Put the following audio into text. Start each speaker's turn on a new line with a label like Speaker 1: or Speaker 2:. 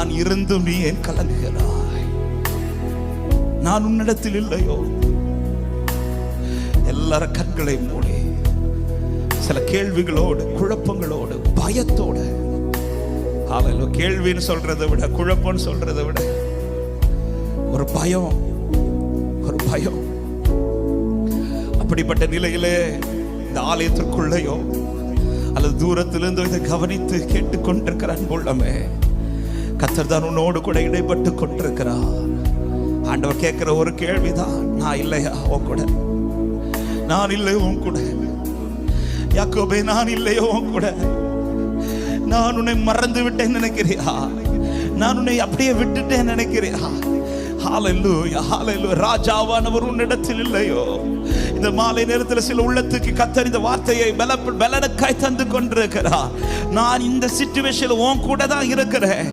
Speaker 1: நான் இருந்தும் நீ ஏன் கலங்குகிறாய்? நான் உன்னிடத்தில் இல்லையோ? எல்லார கண்களை மூடி சில கேள்விகளோடு, குழப்பங்களோடு, பயத்தோடு, கேள்வின்னு சொல்றதை விட, குழப்பம்னு சொல்றதை விட ஒரு பயம், ஒரு பயம். அப்படிப்பட்ட நிலையிலே இந்த ஆலயத்திற்குள்ளேயோ அல்லது தூரத்திலிருந்து இதை கவனித்து கேட்டுக்கொண்டிருக்கிற அன்புள்ளமே, கர்த்தர் தான் உன்னோடு கூட இடைப்பட்டு கொண்டிருக்கிறார். ஆண்டவர் கேட்கிற ஒரு கேள்விதான், நான் இல்லையா உன் கூட? நான் இல்லையோ உன் கூட? யாக்கோபே, நான் இல்லையோ உன் கூட? நான் உன்னை மறந்து விட்டேன் நினைக்கிறியா? நான் உன்னை அப்படியே விட்டுட்டேன் நினைக்கிறியா? ஹல்லேலூயா, ஹல்லேலூயா. ராஜாவானவர் உன்னிடத்தில் இல்லையோ? இந்த மாலை நேரத்தில் சில உள்ளத்துக்கு கர்த்தர் இந்த வார்த்தையை பலனுக்காய் தந்து கொண்டிருக்கிறார். நான் இந்த சிச்சுவேஷன்ல உன் கூட தான் இருக்கிறேன்.